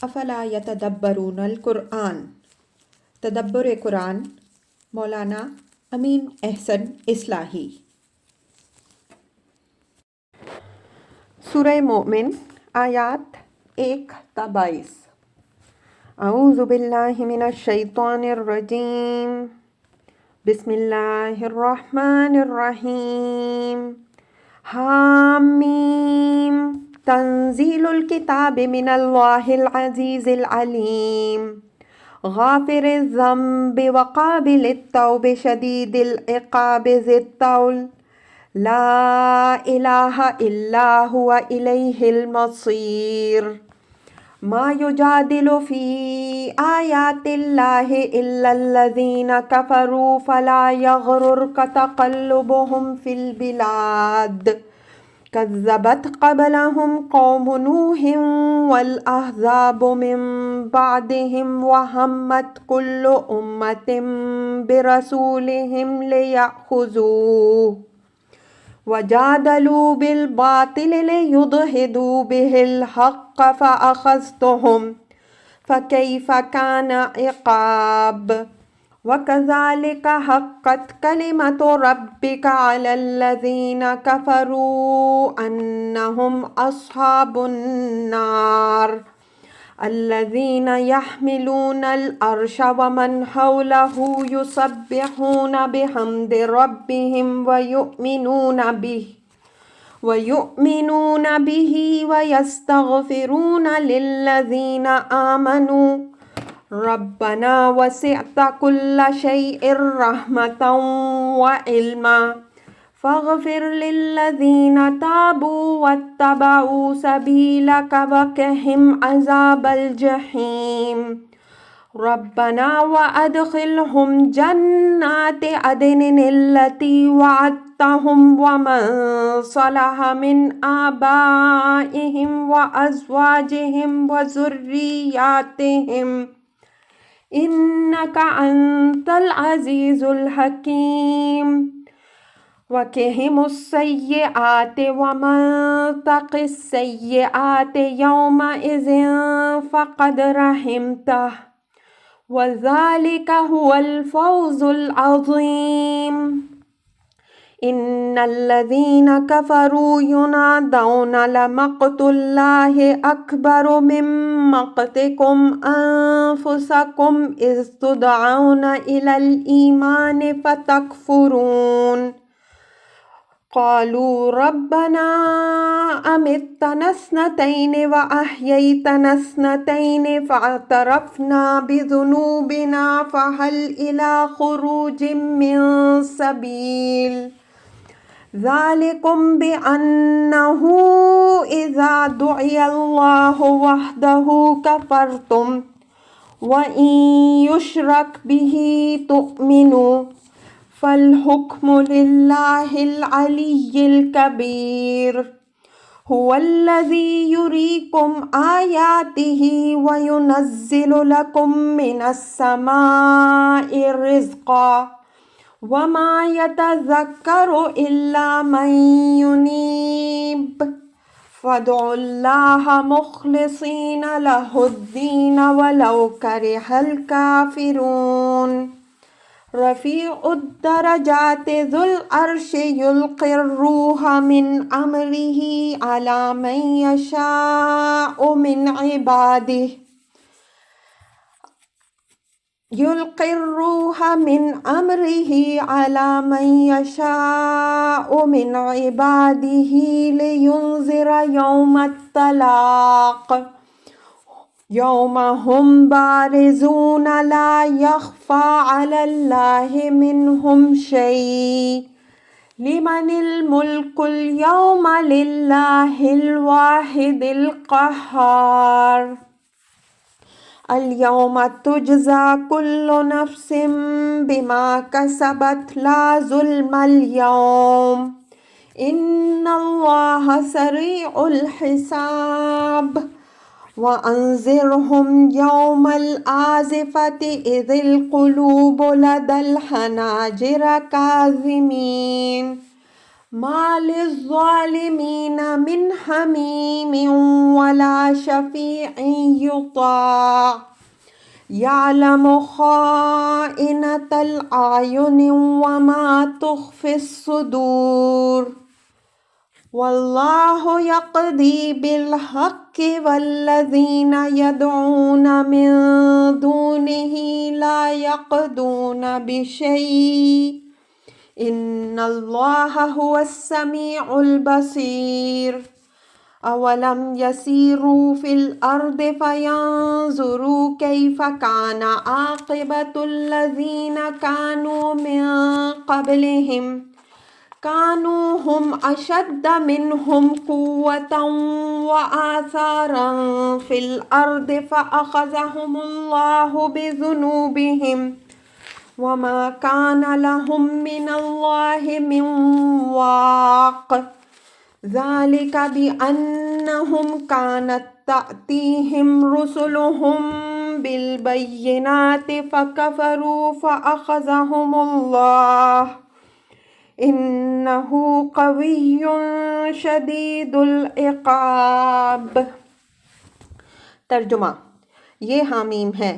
افلا یتدبرون القرآن. تدبر قرآن، مولانا امین احسن اصلاحی. سورہ مومن، آیات 1 تا 22. اعوذ باللہ من الشیطان الرجیم، بسم اللہ الرحمن الرحیم. حامیم تنزیل الکتاب من اللہ العزیز العلیم، غافر الذنب وقابل التوب شدید العقاب ذی الطول، لا الہ الا هو الیہ المصیر. ما یجادل فی آیات اللہ الا الذین کفروا فلا یغررک تقلبهم فی البلاد، کذبت قبلهم قوم نوح والاحزاب من بعدهم وہمت کل امۃ برسولہم لیأخذوہ وجادلوا بالباطل لیدحضوا بہ الحق فأخذتهم فکیف کان عقاب. وَكَذَلِكَ حَقَّتْ كَلِمَةُ رَبِّكَ عَلَى الَّذِينَ كَفَرُوا أَنَّهُمْ أَصْحَابُ النَّارِ الَّذِينَ يَحْمِلُونَ الْعَرْشَ وَمَنْ حَوْلَهُ يُسَبِّحُونَ بِحَمْدِ رَبِّهِمْ وَيُؤْمِنُونَ بِهِ وَيَسْتَغْفِرُونَ لِلَّذِينَ آمَنُوا ربنا وسعت كل شيء رحمة وعلما فاغفر للذين تابوا واتبعوا سبيلك وقهم عذاب الجحيم. ربنا وأدخلهم جنات عدن التي وعدتهم ومن صلح من آبائهم وأزواجهم وذرياتهم إنك أنت العزيز الحكيم. وقهم السيئات ومن تق السيئات يومئذ فقد رحمته وذلك هو الفوز العظيم. إن الذين كفروا ينادون لمقت الله أكبر من مقتكم أنفسكم إذ تدعون إلى الإيمان فتكفرون. قالوا ربنا أمتنا اثنتين وأحييتنا اثنتين فاعترفنا بذنوبنا فهل إلى خروج من سبيل. ذلكم بأنه إذا دعي الله وحده كفرتم وإن يشرك به تؤمنوا فالحكم لله العلي الكبير. هو الذي يريكم آياته وينزل لكم من السماء رزقا وما يتذكر إلا من ينيب. فادعوا الله مخلصين له الدين ولو كره الكافرون. رفيع الدرجات ذو العرش يلقي الروح من أمره على من يشاء من عباده لينذر يوم التلاق يوم هم بارزون لا يخفى على الله منهم شيء. لمن الملك اليوم لله الواحد القهار. اليوم تجزى كل نفس بما كسبت لا ظلم اليوم إن الله سريع الحساب. وأنذرهم يوم الآزفة إذ القلوب لدى الحناجر كاظمين ما للظالمین من حمیم ولا شفیع یطاع یعلم خائنة الأعین وما تخفی الصدور واللہ یقضی بالحق والذین یدعون من دونہ لا یقضون بشیء ان اللہ هو السمیع البصیر اولم یسیروا فی الارض فینظروا کیف کان عاقبۃ الذین کانوا من قبلہم كانوا هم أشد منهم قوة وآثارا في الأرض فأخذهم الله بذنوبهم وما كان لهم من الله من واق ذلك بأنهم كانت تأتيهم رسلهم بالبينات فكفروا فأخذهم الله انہ قوی شدید العقاب۔ ترجمہ: یہ حامیم ہے۔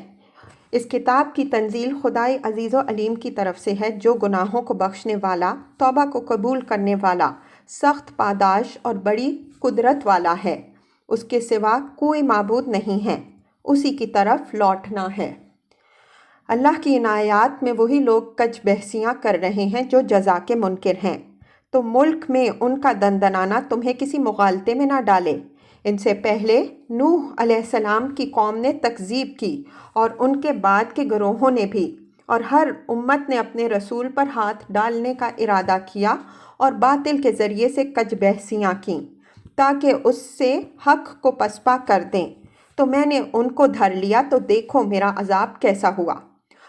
اس کتاب کی تنزیل خدائے عزیز و علیم کی طرف سے ہے جو گناہوں کو بخشنے والا، توبہ کو قبول کرنے والا، سخت پاداش اور بڑی قدرت والا ہے۔ اس کے سوا کوئی معبود نہیں ہے، اسی کی طرف لوٹنا ہے۔ اللہ کی عنایات میں وہی لوگ کج بحثیاں کر رہے ہیں جو جزا کے منکر ہیں، تو ملک میں ان کا دندنانا تمہیں کسی مغالطے میں نہ ڈالے۔ ان سے پہلے نوح علیہ السلام کی قوم نے تکذیب کی اور ان کے بعد کے گروہوں نے بھی، اور ہر امت نے اپنے رسول پر ہاتھ ڈالنے کا ارادہ کیا اور باطل کے ذریعے سے کج بحثیاں کیں تاکہ اس سے حق کو پسپا کر دیں۔ تو میں نے ان کو دھر لیا تو دیکھو میرا عذاب کیسا ہوا۔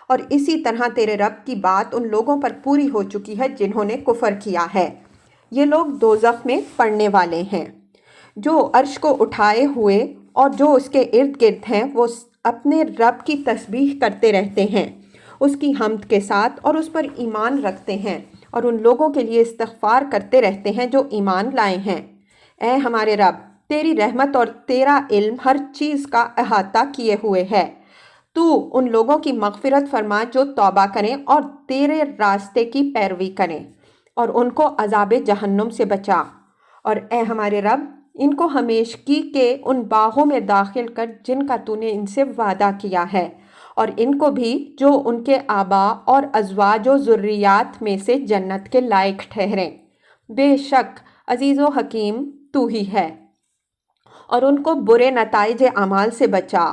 اور اسی طرح تیرے رب کی بات ان لوگوں پر پوری ہو چکی ہے جنہوں نے کفر کیا ہے۔ یہ لوگ دوزخ میں پڑنے والے ہیں۔ جو عرش کو اٹھائے ہوئے اور جو اس کے ارد گرد ہیں وہ اپنے رب کی تسبیح کرتے رہتے ہیں، اس کی حمد کے ساتھ، اور اس پر ایمان رکھتے ہیں، اور ان لوگوں کے لیے استغفار کرتے رہتے ہیں جو ایمان لائے ہیں۔ اے ہمارے رب، تیری رحمت اور تیرا علم ہر چیز کا احاطہ کیے ہوئے ہے۔ تو ان لوگوں کی مغفرت فرما جو توبہ کریں اور تیرے راستے کی پیروی کریں، اور ان کو عذاب جہنم سے بچا۔ اور اے ہمارے رب، ان کو ہمیشگی کے ان باغوں میں داخل کر جن کا تو نے ان سے وعدہ کیا ہے، اور ان کو بھی جو ان کے آباء اور ازواج و ذریات میں سے جنت کے لائق ٹھہریں۔ بے شک عزیز و حکیم تو ہی ہے۔ اور ان کو برے نتائج اعمال سے بچا،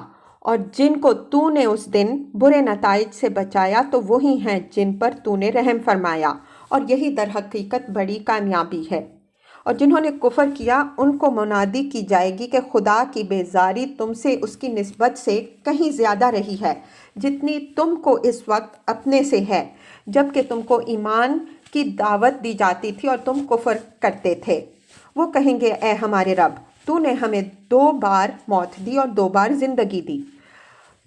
اور جن کو تو نے اس دن برے نتائج سے بچایا تو وہی ہیں جن پر تو نے رحم فرمایا، اور یہی در حقیقت بڑی کامیابی ہے۔ اور جنہوں نے کفر کیا ان کو منادی کی جائے گی کہ خدا کی بیزاری تم سے اس کی نسبت سے کہیں زیادہ رہی ہے جتنی تم کو اس وقت اپنے سے ہے، جبکہ تم کو ایمان کی دعوت دی جاتی تھی اور تم کفر کرتے تھے۔ وہ کہیں گے اے ہمارے رب، تو نے ہمیں 2 بار موت دی اور 2 بار زندگی دی،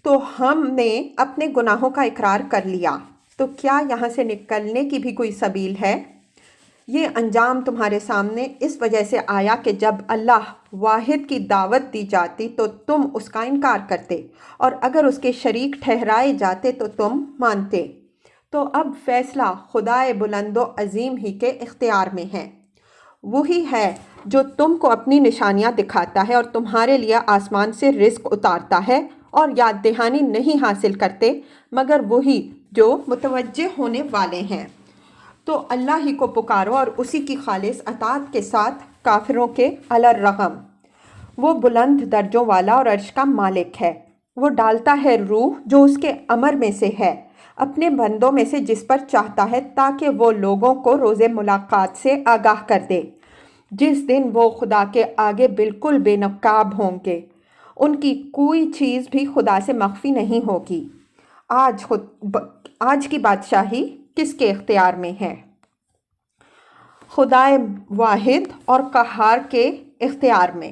تو ہم نے اپنے گناہوں کا اقرار کر لیا، تو کیا یہاں سے نکلنے کی بھی کوئی سبیل ہے؟ یہ انجام تمہارے سامنے اس وجہ سے آیا کہ جب اللہ واحد کی دعوت دی جاتی تو تم اس کا انکار کرتے، اور اگر اس کے شریک ٹھہرائے جاتے تو تم مانتے۔ تو اب فیصلہ خدائے بلند و عظیم ہی کے اختیار میں ہے۔ وہی ہے جو تم کو اپنی نشانیاں دکھاتا ہے اور تمہارے لیے آسمان سے رزق اتارتا ہے، اور یاد دہانی نہیں حاصل کرتے مگر وہی جو متوجہ ہونے والے ہیں۔ تو اللہ ہی کو پکارو اور اسی کی خالص اطاعت کے ساتھ کافروں کے علی الرغم۔ وہ بلند درجوں والا اور عرش کا مالک ہے۔ وہ ڈالتا ہے روح جو اس کے امر میں سے ہے اپنے بندوں میں سے جس پر چاہتا ہے، تاکہ وہ لوگوں کو روز ملاقات سے آگاہ کر دے، جس دن وہ خدا کے آگے بالکل بے نقاب ہوں گے۔ ان کی کوئی چیز بھی خدا سے مخفی نہیں ہوگی۔ آج کی بادشاہی کس کے اختیار میں ہے؟ خدائے واحد اور قہار کے اختیار میں۔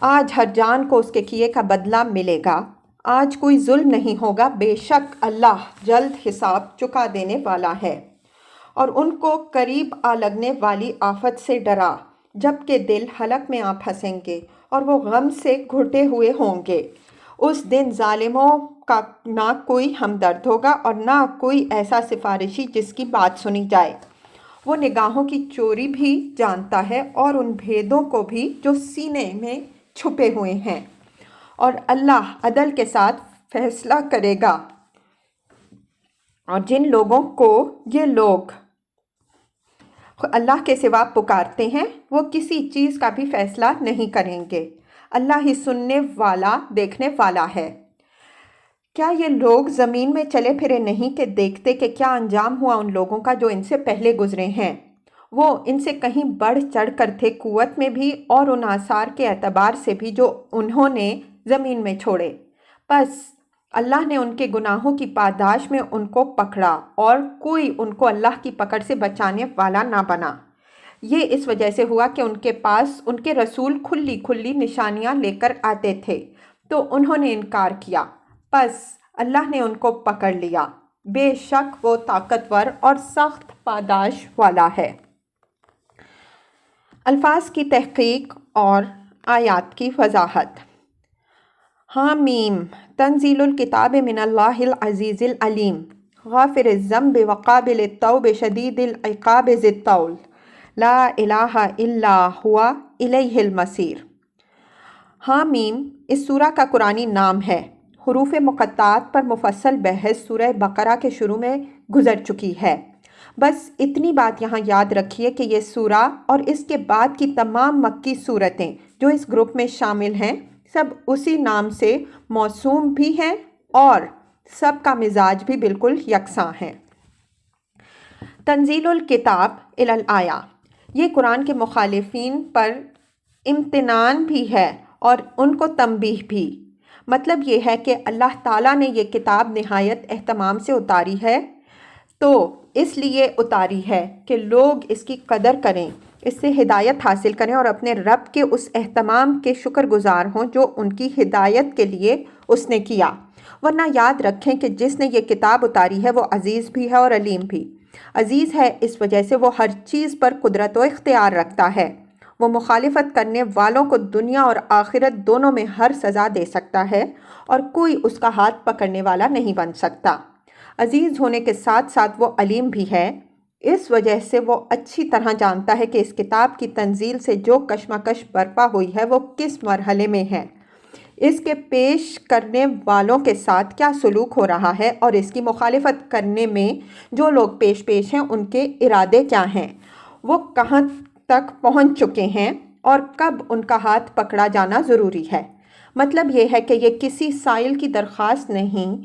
آج ہر جان کو اس کے کیے کا بدلہ ملے گا۔ آج کوئی ظلم نہیں ہوگا، بے شک اللہ جلد حساب چکا دینے والا ہے۔ اور ان کو قریب آ لگنے والی آفت سے ڈرا، جبکہ دل حلق میں آ پھنسیں گے اور وہ غم سے گھٹے ہوئے ہوں گے۔ اس دن ظالموں کا نہ کوئی ہمدرد ہوگا اور نہ کوئی ایسا سفارشی جس کی بات سنی جائے۔ وہ نگاہوں کی چوری بھی جانتا ہے اور ان بھیدوں کو بھی جو سینے میں چھپے ہوئے ہیں، اور اللہ عدل کے ساتھ فیصلہ کرے گا۔ اور جن لوگوں کو یہ لوگ اللہ کے سوا پکارتے ہیں وہ کسی چیز کا بھی فیصلہ نہیں کریں گے۔ اللہ ہی سننے والا دیکھنے والا ہے۔ کیا یہ لوگ زمین میں چلے پھرے نہیں کہ دیکھتے کہ کیا انجام ہوا ان لوگوں کا جو ان سے پہلے گزرے ہیں؟ وہ ان سے کہیں بڑھ چڑھ کر تھے قوت میں بھی اور ان آثار کے اعتبار سے بھی جو انہوں نے زمین میں چھوڑے۔ پس اللہ نے ان کے گناہوں کی پاداش میں ان کو پکڑا اور کوئی ان کو اللہ کی پکڑ سے بچانے والا نہ بنا۔ یہ اس وجہ سے ہوا کہ ان کے پاس ان کے رسول کھلی کھلی نشانیاں لے کر آتے تھے تو انہوں نے انکار کیا، پس اللہ نے ان کو پکڑ لیا۔ بے شک وہ طاقتور اور سخت پاداش والا ہے۔ الفاظ کی تحقیق اور آیات کی وضاحت۔ حامیم تنزیل الکتاب من اللہ العزیز العلیم غافر الذنب وقابل التوب شدید العقاب ذی الطول لا الہ الا ہوا الیہ المصیر۔ حامیم اس سورہ کا قرآنی نام ہے۔ حروف مقطعات پر مفصل بحث سورہ بقرہ کے شروع میں گزر چکی ہے۔ بس اتنی بات یہاں یاد رکھیے کہ یہ سورہ اور اس کے بعد کی تمام مکی صورتیں جو اس گروپ میں شامل ہیں سب اسی نام سے موسوم بھی ہیں اور سب کا مزاج بھی بالکل یکساں ہے۔ تنزیل الکتاب الی الآیہ، یہ قرآن کے مخالفین پر امتنان بھی ہے اور ان کو تنبیہ بھی۔ مطلب یہ ہے کہ اللہ تعالیٰ نے یہ کتاب نہایت اہتمام سے اتاری ہے، تو اس لیے اتاری ہے کہ لوگ اس کی قدر کریں، اس سے ہدایت حاصل کریں اور اپنے رب کے اس اہتمام کے شکر گزار ہوں جو ان کی ہدایت کے لیے اس نے کیا۔ ورنہ یاد رکھیں کہ جس نے یہ کتاب اتاری ہے وہ عزیز بھی ہے اور علیم بھی۔ عزیز ہے اس وجہ سے وہ ہر چیز پر قدرت و اختیار رکھتا ہے۔ وہ مخالفت کرنے والوں کو دنیا اور آخرت دونوں میں ہر سزا دے سکتا ہے اور کوئی اس کا ہاتھ پکڑنے والا نہیں بن سکتا۔ عزیز ہونے کے ساتھ ساتھ وہ علیم بھی ہے، اس وجہ سے وہ اچھی طرح جانتا ہے کہ اس کتاب کی تنزیل سے جو کشمکش برپا ہوئی ہے وہ کس مرحلے میں ہے، اس کے پیش کرنے والوں کے ساتھ کیا سلوک ہو رہا ہے اور اس کی مخالفت کرنے میں جو لوگ پیش ہیں ان کے ارادے کیا ہیں، وہ کہاں تک پہنچ چکے ہیں اور کب ان کا ہاتھ پکڑا جانا ضروری ہے۔ مطلب یہ ہے کہ یہ کسی سائل کی درخواست نہیں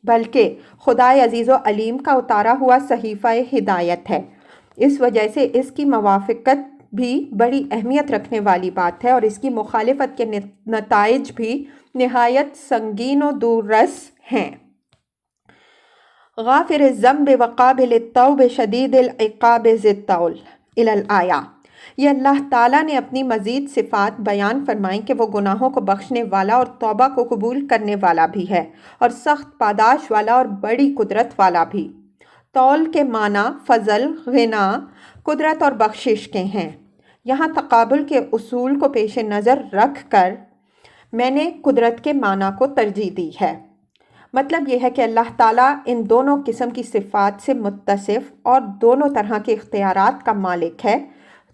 بلکہ خدائے عزیز و علیم کا اتارا ہوا صحیفہ ہدایت ہے۔ اس وجہ سے اس کی موافقت بھی بڑی اہمیت رکھنے والی بات ہے اور اس کی مخالفت کے نتائج بھی نہایت سنگین و دور رس ہیں۔ غافر الذنب وقابل التوب شدید العقاب ذی الطول الی الآیہ، یہ اللہ تعالیٰ نے اپنی مزید صفات بیان فرمائیں کہ وہ گناہوں کو بخشنے والا اور توبہ کو قبول کرنے والا بھی ہے اور سخت پاداش والا اور بڑی قدرت والا بھی۔ طول کے معنی فضل، غنا، قدرت اور بخشش کے ہیں۔ یہاں تقابل کے اصول کو پیش نظر رکھ کر میں نے قدرت کے معنی کو ترجیح دی ہے۔ مطلب یہ ہے کہ اللہ تعالیٰ ان دونوں قسم کی صفات سے متصف اور دونوں طرح کے اختیارات کا مالک ہے،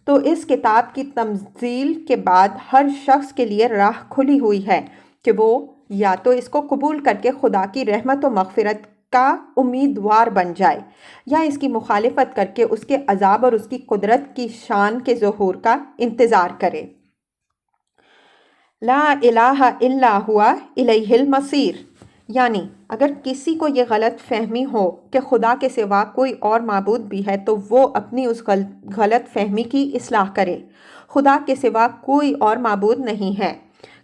تو اس کتاب کی تنزیل کے بعد ہر شخص کے لیے راہ کھلی ہوئی ہے کہ وہ یا تو اس کو قبول کر کے خدا کی رحمت و مغفرت کا امیدوار بن جائے یا اس کی مخالفت کر کے اس کے عذاب اور اس کی قدرت کی شان کے ظہور کا انتظار کرے۔ لا الہ الا ہوا الیہ المصیر، یعنی اگر کسی کو یہ غلط فہمی ہو کہ خدا کے سوا کوئی اور معبود بھی ہے تو وہ اپنی اس غلط فہمی کی اصلاح کرے۔ خدا کے سوا کوئی اور معبود نہیں ہے۔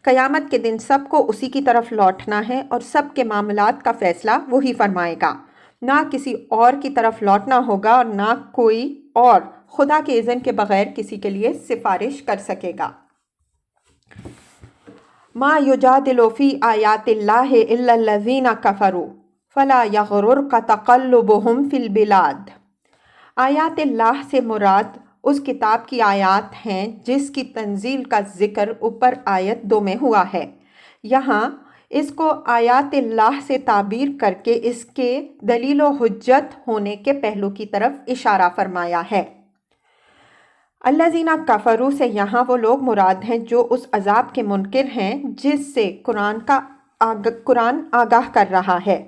قیامت کے دن سب کو اسی کی طرف لوٹنا ہے اور سب کے معاملات کا فیصلہ وہی فرمائے گا۔ نہ کسی اور کی طرف لوٹنا ہوگا اور نہ کوئی اور خدا کے اذن کے بغیر کسی کے لیے سفارش کر سکے گا۔ ما یجادل فی آیات اللہ الا الذین کفروا فلا یغررک تقلبہم فی البلاد۔ آیات اللہ سے مراد اس کتاب کی آیات ہیں جس کی تنزیل کا ذکر اوپر آیت 2 میں ہوا ہے۔ یہاں اس کو آیات اللہ سے تعبیر کر کے اس کے دلیل و حجت ہونے کے پہلو کی طرف اشارہ فرمایا ہے۔ الذین کفروا سے یہاں وہ لوگ مراد ہیں جو اس عذاب کے منکر ہیں جس سے قرآن آگاہ کر رہا ہے۔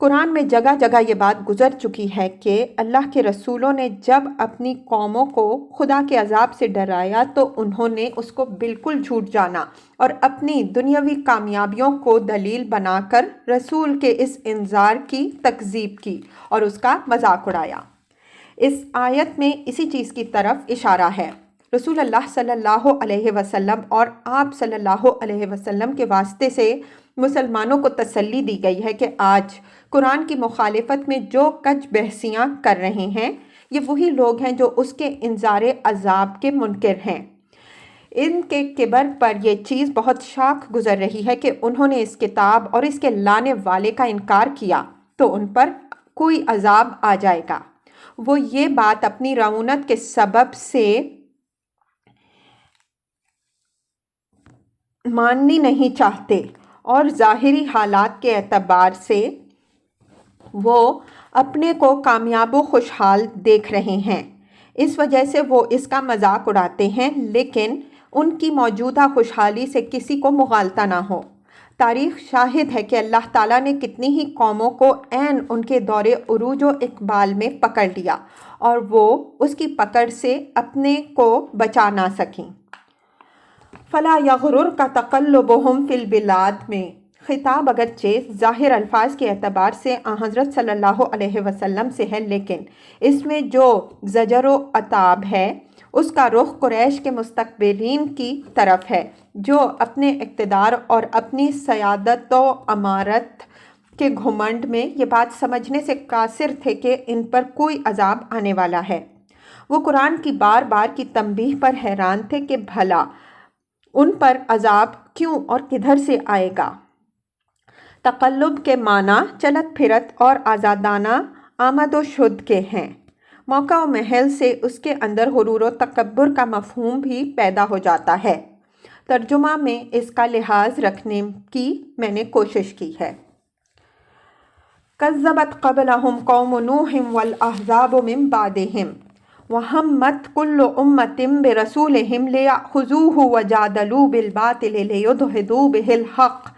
قرآن میں جگہ جگہ یہ بات گزر چکی ہے کہ اللہ کے رسولوں نے جب اپنی قوموں کو خدا کے عذاب سے ڈرایا تو انہوں نے اس کو بالکل جھوٹ جانا اور اپنی دنیاوی کامیابیوں کو دلیل بنا کر رسول کے اس انذار کی تکذیب کی اور اس کا مذاق اڑایا۔ اس آیت میں اسی چیز کی طرف اشارہ ہے۔ رسول اللہ صلی اللہ علیہ وسلم اور آپ صلی اللہ علیہ وسلم کے واسطے سے مسلمانوں کو تسلی دی گئی ہے کہ آج قرآن کی مخالفت میں جو کچھ بحثیاں کر رہے ہیں یہ وہی لوگ ہیں جو اس کے انذار عذاب کے منکر ہیں۔ ان کے کبر پر یہ چیز بہت شاک گزر رہی ہے کہ انہوں نے اس کتاب اور اس کے لانے والے کا انکار کیا تو ان پر کوئی عذاب آ جائے گا۔ وہ یہ بات اپنی رعونت کے سبب سے ماننی نہیں چاہتے اور ظاہری حالات کے اعتبار سے وہ اپنے کو کامیاب و خوشحال دیکھ رہے ہیں، اس وجہ سے وہ اس کا مذاق اڑاتے ہیں، لیکن ان کی موجودہ خوشحالی سے کسی کو مغالطہ نہ ہو۔ تاریخ شاہد ہے کہ اللہ تعالیٰ نے کتنی ہی قوموں کو عین ان کے دور عروج و اقبال میں پکڑ لیا اور وہ اس کی پکڑ سے اپنے کو بچا نہ سکیں۔ فلا یغررک تقلبہم فی البلاد میں خطاب اگرچہ ظاہر الفاظ کے اعتبار سے حضرت صلی اللہ علیہ وسلم سے ہے، لیکن اس میں جو زجر و عتاب ہے اس کا رخ قریش کے مستقبلین کی طرف ہے جو اپنے اقتدار اور اپنی سیادت و امارت کے گھمنڈ میں یہ بات سمجھنے سے قاصر تھے کہ ان پر کوئی عذاب آنے والا ہے۔ وہ قرآن کی بار بار کی تنبیہ پر حیران تھے کہ بھلا ان پر عذاب کیوں اور کدھر سے آئے گا۔ تقلب کے معنی چلت پھرت اور آزادانہ آمد و شد کے ہیں۔ موقع و محل سے اس کے اندر غرور و تکبر کا مفہوم بھی پیدا ہو جاتا ہے۔ ترجمہ میں اس کا لحاظ رکھنے کی میں نے کوشش کی ہے۔ کذبت قبلہم قوم نوح والاحزاب من بعدہم وہمت کل امۃ برسولہم لیأخذوہ وجادلوا بالباطل لیدحضوا بہ الحق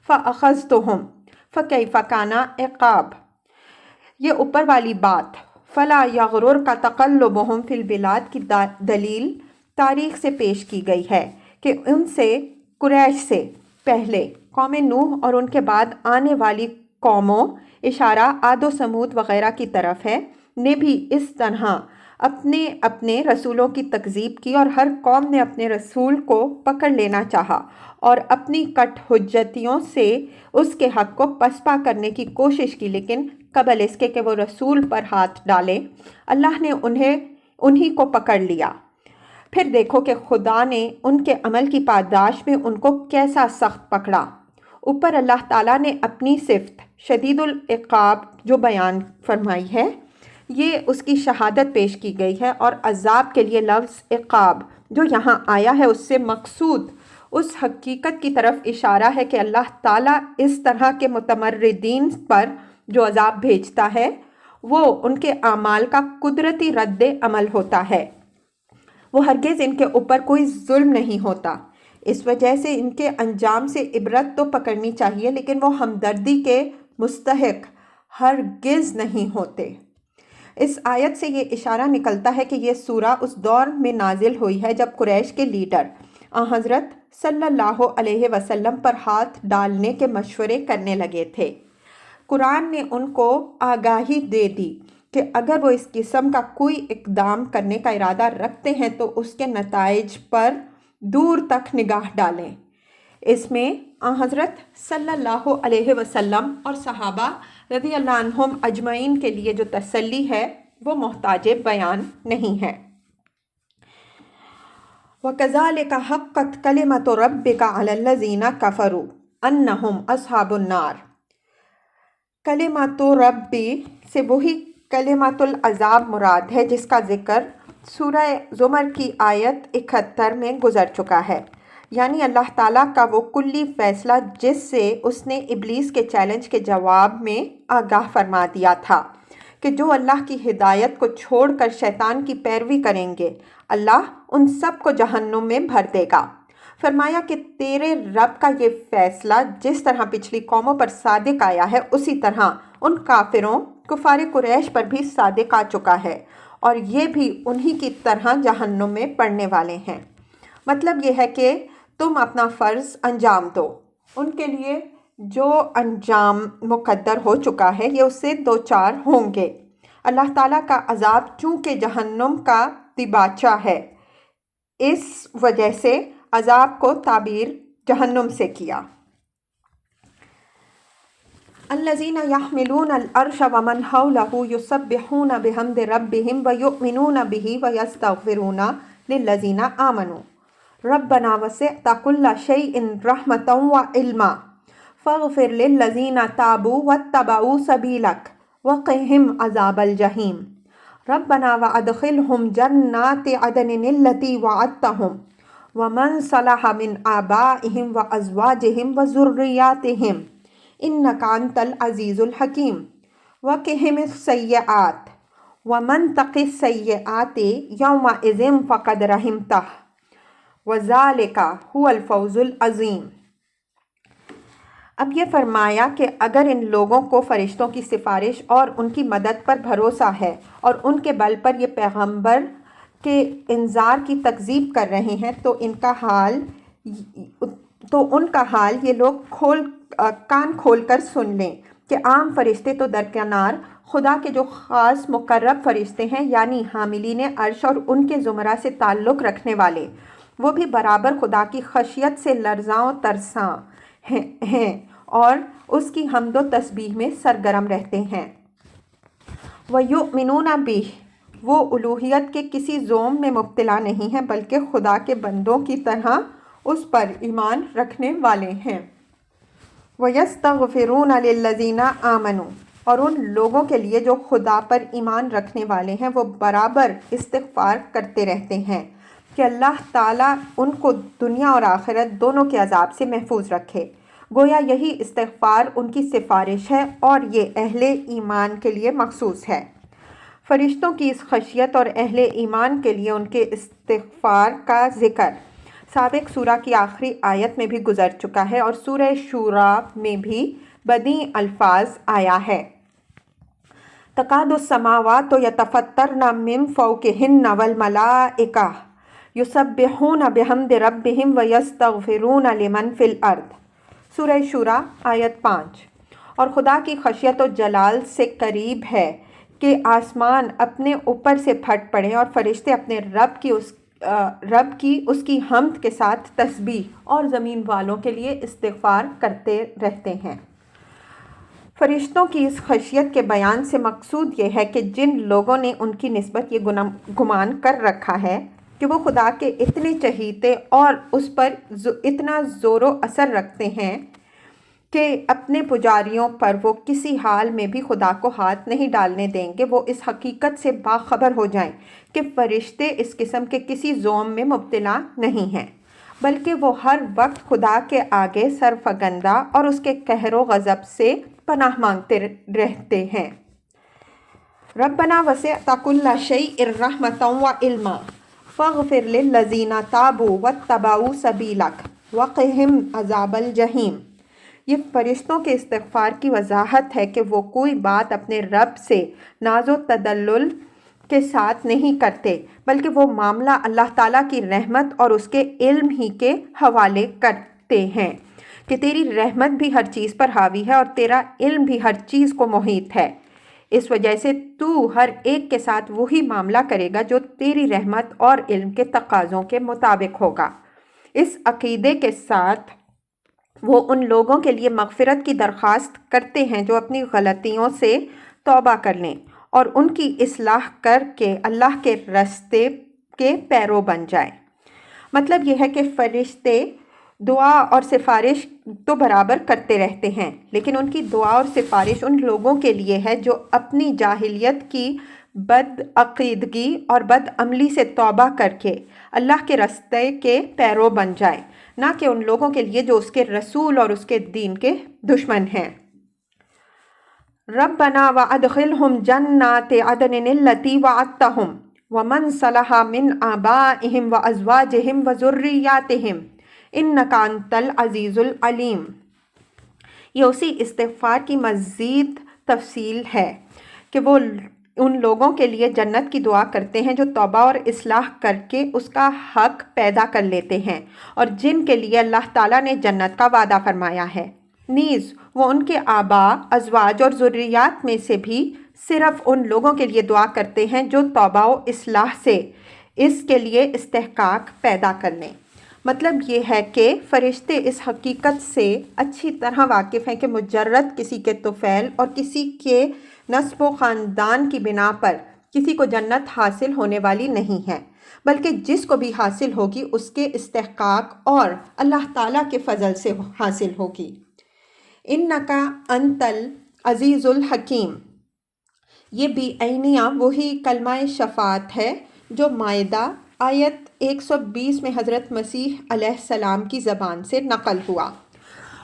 فأخذتہم فکیف کان عقاب۔ یہ اوپر والی بات فلا یغررک تقلبہم فی البلاد کی دلیل تاریخ سے پیش کی گئی ہے کہ ان سے قریش سے پہلے قوم نوح اور ان کے بعد آنے والی قوموں اشارہ عاد و سمود وغیرہ کی طرف ہے نے بھی اس طرح اپنے اپنے رسولوں کی تکذیب کی اور ہر قوم نے اپنے رسول کو پکڑ لینا چاہا اور اپنی کٹ حجتیوں سے اس کے حق کو پسپا کرنے کی کوشش کی، لیکن قبل اس کے کہ وہ رسول پر ہاتھ ڈالے اللہ نے انہی کو پکڑ لیا۔ پھر دیکھو کہ خدا نے ان کے عمل کی پاداش میں ان کو کیسا سخت پکڑا۔ اوپر اللہ تعالیٰ نے اپنی صفت شدید العقاب جو بیان فرمائی ہے یہ اس کی شہادت پیش کی گئی ہے، اور عذاب کے لیے لفظ عقاب جو یہاں آیا ہے اس سے مقصود اس حقیقت کی طرف اشارہ ہے کہ اللہ تعالیٰ اس طرح کے متمردین پر جو عذاب بھیجتا ہے وہ ان کے اعمال کا قدرتی رد عمل ہوتا ہے، وہ ہرگز ان کے اوپر کوئی ظلم نہیں ہوتا۔ اس وجہ سے ان کے انجام سے عبرت تو پکڑنی چاہیے، لیکن وہ ہمدردی کے مستحق ہرگز نہیں ہوتے۔ اس آیت سے یہ اشارہ نکلتا ہے کہ یہ سورہ اس دور میں نازل ہوئی ہے جب قریش کے لیڈر حضرت صلی اللہ علیہ وسلم پر ہاتھ ڈالنے کے مشورے کرنے لگے تھے۔ قرآن نے ان کو آگاہی دے دی کہ اگر وہ اس قسم کا کوئی اقدام کرنے کا ارادہ رکھتے ہیں تو اس کے نتائج پر دور تک نگاہ ڈالیں۔ اس میں حضرت صلی اللہ علیہ وسلم اور صحابہ رضی اللہ عنہم اجمعین کے لیے جو تسلی ہے وہ محتاج بیان نہیں ہے۔ وَكَذَلِكَ حَقَّتْ كَلِمَةُ رَبِّكَ عَلَى الَّذِينَ كَفَرُوا أَنَّهُمْ أَصْحَابُ النَّارِ۔ کلمۃ ربی سے وہی کلمۃ العذاب مراد ہے، جس کا ذکر سورہ زمر کی آیت 71 میں گزر چکا ہے، یعنی اللہ تعالیٰ کا وہ کلی فیصلہ جس سے اس نے ابلیس کے چیلنج کے جواب میں آگاہ فرما دیا تھا کہ جو اللہ کی ہدایت کو چھوڑ کر شیطان کی پیروی کریں گے، اللہ ان سب کو جہنم میں بھر دے گا۔ فرمایا کہ تیرے رب کا یہ فیصلہ جس طرح پچھلی قوموں پر صادق آیا ہے، اسی طرح ان کافروں کفار قریش پر بھی صادق آ چکا ہے، اور یہ بھی انہی کی طرح جہنم میں پڑنے والے ہیں۔ مطلب یہ ہے کہ تم اپنا فرض انجام دو، ان کے لیے جو انجام مقدر ہو چکا ہے یہ اس سے دوچار ہوں گے۔ اللہ تعالیٰ کا عذاب چونکہ جہنم کا دباچہ ہے، اس وجہ سے عذاب کو تعبیر جہنم سے کیا۔ الذین یحملون العرش ومن حولہ یسبحون بحمد ربہم ویؤمنون بہ ویستغفرون للذین آمنوا ربنا وسعت کل شیء رحمۃ وعلما فاغفر للذین تابوا واتبعوا سبیلک وقہم عذاب الجحیم ربنا وادخلہم جنات عدن التی وعدتہم ومن صلح من آبائہم وازواجہم وذریاتہم انک انت العزیز الحکیم وقہم السیئات ومن تق السیئات یومئذ فقد رحمتہ وذالک هو الفوز العظیم۔ اب یہ فرمایا کہ اگر ان لوگوں کو فرشتوں کی سفارش اور ان کی مدد پر بھروسہ ہے اور ان کے بل پر یہ پیغمبر کے انذار کی تکذیب کر رہے ہیں تو ان کا حال یہ لوگ کان کھول کر سن لیں کہ عام فرشتے تو درکنار خدا کے جو خاص مقرب فرشتے ہیں، یعنی حاملین عرش اور ان کے زمرہ سے تعلق رکھنے والے، وہ بھی برابر خدا کی خشیت سے لرزاں و ترساں ہیں اور اس کی حمد و تسبیح میں سرگرم رہتے ہیں۔ وَيُؤْمِنُونَ بِهِ، وہ الوہیت کے کسی زوم میں مبتلا نہیں ہیں بلکہ خدا کے بندوں کی طرح اس پر ایمان رکھنے والے ہیں۔ وَيَسْتَغْفِرُونَ لِلَّذِينَ آمَنُوا، اور ان لوگوں کے لیے جو خدا پر ایمان رکھنے والے ہیں وہ برابر استغفار کرتے رہتے ہیں کہ اللہ تعالیٰ ان کو دنیا اور آخرت دونوں کے عذاب سے محفوظ رکھے۔ گویا یہی استغفار ان کی سفارش ہے اور یہ اہل ایمان کے لیے مخصوص ہے۔ فرشتوں کی اس خشیت اور اہل ایمان کے لیے ان کے استغفار کا ذکر سابق سورہ کی آخری آیت میں بھی گزر چکا ہے اور سورہ شورى میں بھی بدیع الفاظ آیا ہے۔ تکاد السماوات یتفطرن من فوقہن والملائکہ یسبحون بحمد ربہم ویستغفرون لمن فی الارض، سورہ شورى آیت 5۔ اور خدا کی خشیت و جلال سے قریب ہے کہ آسمان اپنے اوپر سے پھٹ پڑے اور فرشتے اپنے رب کی اس کی حمد کے ساتھ تسبیح اور زمین والوں کے لیے استغفار کرتے رہتے ہیں۔ فرشتوں کی اس خشیت کے بیان سے مقصود یہ ہے کہ جن لوگوں نے ان کی نسبت یہ گمان کر رکھا ہے کہ وہ خدا کے اتنے چہیتے اور اس پر اتنا زور و اثر رکھتے ہیں کہ اپنے پجاریوں پر وہ کسی حال میں بھی خدا کو ہاتھ نہیں ڈالنے دیں گے، وہ اس حقیقت سے باخبر ہو جائیں کہ فرشتے اس قسم کے کسی زوم میں مبتلا نہیں ہیں، بلکہ وہ ہر وقت خدا کے آگے سرفگندہ اور اس کے قہر و غضب سے پناہ مانگتے رہتے ہیں۔ ربنا وسعت کل شیء رحمۃ وعلما فاغفر للذین تابوا واتبعوا سبیلک وقہم عذاب الجحیم۔ یہ فرشتوں کے استغفار کی وضاحت ہے کہ وہ کوئی بات اپنے رب سے ناز و تدلل کے ساتھ نہیں کرتے، بلکہ وہ معاملہ اللہ تعالیٰ کی رحمت اور اس کے علم ہی کے حوالے کرتے ہیں کہ تیری رحمت بھی ہر چیز پر حاوی ہے اور تیرا علم بھی ہر چیز کو محیط ہے، اس وجہ سے تو ہر ایک کے ساتھ وہی معاملہ کرے گا جو تیری رحمت اور علم کے تقاضوں کے مطابق ہوگا۔ اس عقیدے کے ساتھ وہ ان لوگوں کے لیے مغفرت کی درخواست کرتے ہیں جو اپنی غلطیوں سے توبہ کر لیں اور ان کی اصلاح کر کے اللہ کے راستے کے پیرو بن جائیں۔ مطلب یہ ہے کہ فرشتے دعا اور سفارش تو برابر کرتے رہتے ہیں، لیکن ان کی دعا اور سفارش ان لوگوں کے لیے ہے جو اپنی جاہلیت کی بد عقیدگی اور بد عملی سے توبہ کر کے اللہ کے راستے کے پیرو بن جائیں، نہ کہ ان لوگوں کے لیے جو اس کے رسول اور اس کے دین کے دشمن ہیں۔ ربنا وادخلهم جنات عدن التي وعدتهم ومن صلح من آبائهم وازواجهم وذرياتهم انك انت العزیز العلیم۔ یہ اسی استغفار کی مزید تفصیل ہے کہ وہ ان لوگوں کے لیے جنت کی دعا کرتے ہیں جو توبہ اور اصلاح کر کے اس کا حق پیدا کر لیتے ہیں، اور جن کے لیے اللہ تعالیٰ نے جنت کا وعدہ فرمایا ہے۔ نیز وہ ان کے آبا، ازواج اور ذریات میں سے بھی صرف ان لوگوں کے لیے دعا کرتے ہیں جو توبہ و اصلاح سے اس کے لیے استحقاق پیدا کر لیں۔ مطلب یہ ہے کہ فرشتے اس حقیقت سے اچھی طرح واقف ہیں کہ مجرد کسی کے طفیل اور کسی کے نسب و خاندان کی بنا پر کسی کو جنت حاصل ہونے والی نہیں ہے، بلکہ جس کو بھی حاصل ہوگی اس کے استحقاق اور اللہ تعالیٰ کے فضل سے حاصل ہوگی۔ انکا انت العزیز الحکیم، یہ بھی عینیہ وہی کلمہ شفاعت ہے جو مائدہ آیت 120 میں حضرت مسیح علیہ السلام کی زبان سے نقل ہوا۔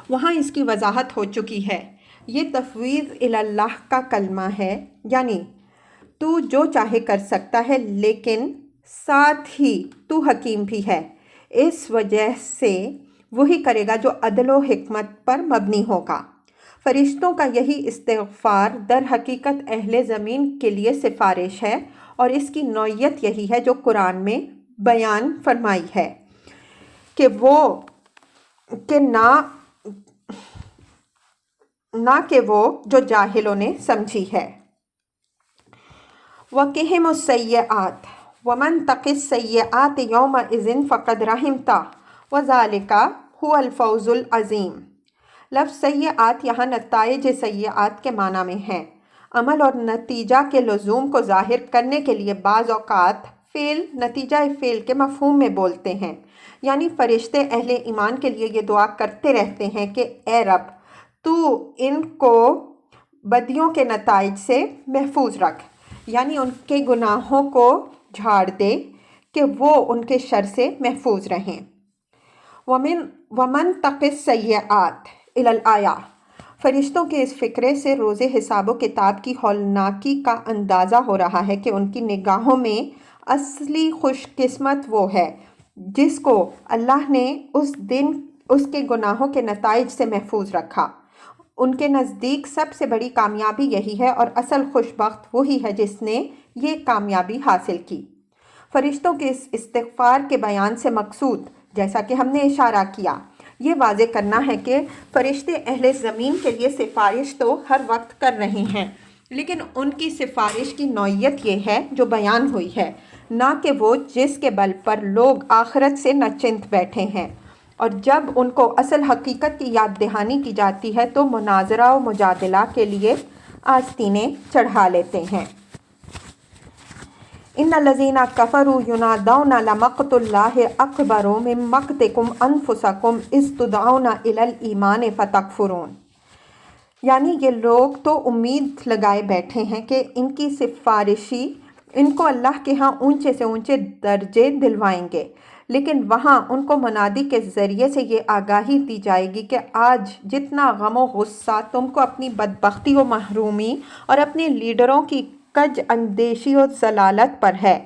وہاں اس کی وضاحت ہو چکی ہے۔ یہ تفویض الی اللہ کا کلمہ ہے، یعنی تو جو چاہے کر سکتا ہے، لیکن ساتھ ہی تو حکیم بھی ہے، اس وجہ سے وہی کرے گا جو عدل و حکمت پر مبنی ہوگا۔ فرشتوں کا یہی استغفار در حقیقت اہل زمین کے لیے سفارش ہے، اور اس کی نوعیت یہی ہے جو قرآن میں بیان فرمائی ہے کہ نہ کہ وہ جو جاہلوں نے سمجھی ہے۔ وَقِهِمُ السَّيِّئَاتِ وَمَن تَقِ السَّيِّئَاتِ يَوْمَئِذٍ فَقَدْ رَحِمْتَهُ وَذَلِكَ هُوَ الْفَوْزُ الْعَظِيمُ۔ لفظ سیئات یہاں نتائج سیئات کے معنی میں ہے۔ عمل اور نتیجہ کے لزوم کو ظاہر کرنے کے لیے بعض اوقات فعل نتیجہ فعل کے مفہوم میں بولتے ہیں، یعنی فرشتے اہل ایمان کے لیے یہ دعا کرتے رہتے ہیں کہ اے رب، تو ان کو بدیوں کے نتائج سے محفوظ رکھ، یعنی ان کے گناہوں کو جھاڑ دے کہ وہ ان کے شر سے محفوظ رہیں۔ وَمَن تَقِ السَّيِّئَاتِ الی الآیہ، فرشتوں کے اس فکرے سے روز حساب و کتاب کی ہولناکی کا اندازہ ہو رہا ہے کہ ان کی نگاہوں میں اصلی خوش قسمت وہ ہے جس کو اللہ نے اس دن اس کے گناہوں کے نتائج سے محفوظ رکھا۔ ان کے نزدیک سب سے بڑی کامیابی یہی ہے، اور اصل خوش بخت وہی ہے جس نے یہ کامیابی حاصل کی۔ فرشتوں کے اس استغفار کے بیان سے مقصود، جیسا کہ ہم نے اشارہ کیا، یہ واضح کرنا ہے کہ فرشتے اہل زمین کے لیے سفارش تو ہر وقت کر رہے ہیں، لیکن ان کی سفارش کی نوعیت یہ ہے جو بیان ہوئی ہے، نہ کہ وہ جس کے بل پر لوگ آخرت سے نچنت بیٹھے ہیں، اور جب ان کو اصل حقیقت کی یاد دہانی کی جاتی ہے تو مناظرہ و مجادلہ کے لیے آستینیں چڑھا لیتے ہیں۔ ان الذین کفروا ینادون لمقت اللہ اکبر من مقتکم انفسکم اذ تدعون الی الایمان فتکفرون، یعنی یہ لوگ تو امید لگائے بیٹھے ہیں کہ ان کی سفارشی ان کو اللہ کے ہاں اونچے سے اونچے درجے دلوائیں گے، لیکن وہاں ان کو منادی کے ذریعے سے یہ آگاہی دی جائے گی کہ آج جتنا غم و غصہ تم کو اپنی بدبختی و محرومی اور اپنے لیڈروں کی کج اندیشی و ضلالت پر ہے،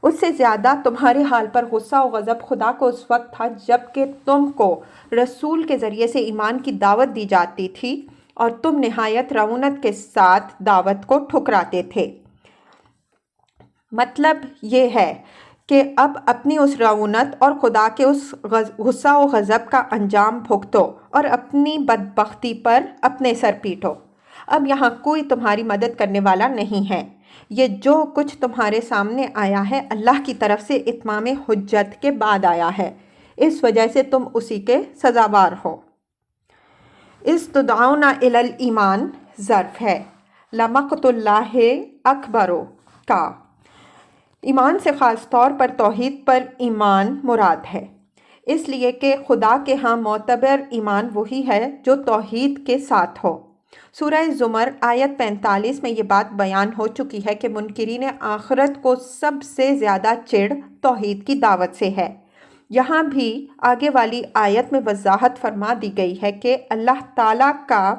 اس سے زیادہ تمہارے حال پر غصہ و غضب خدا کو اس وقت تھا جب کہ تم کو رسول کے ذریعے سے ایمان کی دعوت دی جاتی تھی اور تم نہایت رعونت کے ساتھ دعوت کو ٹھکراتے تھے۔ مطلب یہ ہے کہ اب اپنی اس رعونت اور خدا کے اس غصہ و غضب کا انجام بھگتو اور اپنی بدبختی پر اپنے سر پیٹو۔ اب یہاں کوئی تمہاری مدد کرنے والا نہیں ہے۔ یہ جو کچھ تمہارے سامنے آیا ہے اللہ کی طرف سے اتمام حجت کے بعد آیا ہے، اس وجہ سے تم اسی کے سزاوار ہو۔ اذ تدعون الی الایمان ظرف ہے، لمقت اللہ اکبر کا ایمان سے خاص طور پر توحید پر ایمان مراد ہے۔ اس لیے کہ خدا کے ہاں معتبر ایمان وہی ہے جو توحید کے ساتھ ہو۔ سورہ زمر آیت 45 میں یہ بات بیان ہو چکی ہے کہ منکرین آخرت کو سب سے زیادہ چڑ توحید کی دعوت سے ہے۔ یہاں بھی آگے والی آیت میں وضاحت فرما دی گئی ہے کہ اللہ تعالیٰ کا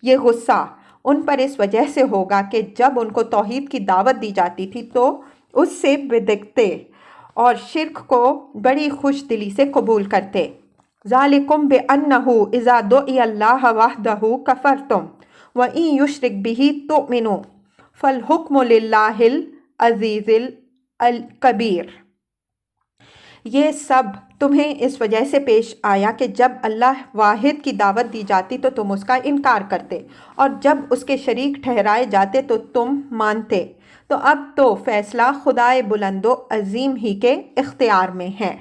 یہ غصہ ان پر اس وجہ سے ہوگا کہ جب ان کو توحید کی دعوت دی جاتی تھی تو اس سے بدعتیں اور شرک کو بڑی خوش دلی سے قبول کرتے۔ ذالکم بأنہ اذا دعی اللہ وحدہ کفرتم وإن یشرک بہ تؤمنوا فالحکم للہ العزیز الکبیر۔ یہ سب تمہیں اس وجہ سے پیش آیا کہ جب اللہ واحد کی دعوت دی جاتی تو تم اس کا انکار کرتے، اور جب اس کے شریک ٹھہرائے جاتے تو تم مانتے۔ تو اب تو فیصلہ خدائے بلند و عظیم ہی کے اختیار میں ہے۔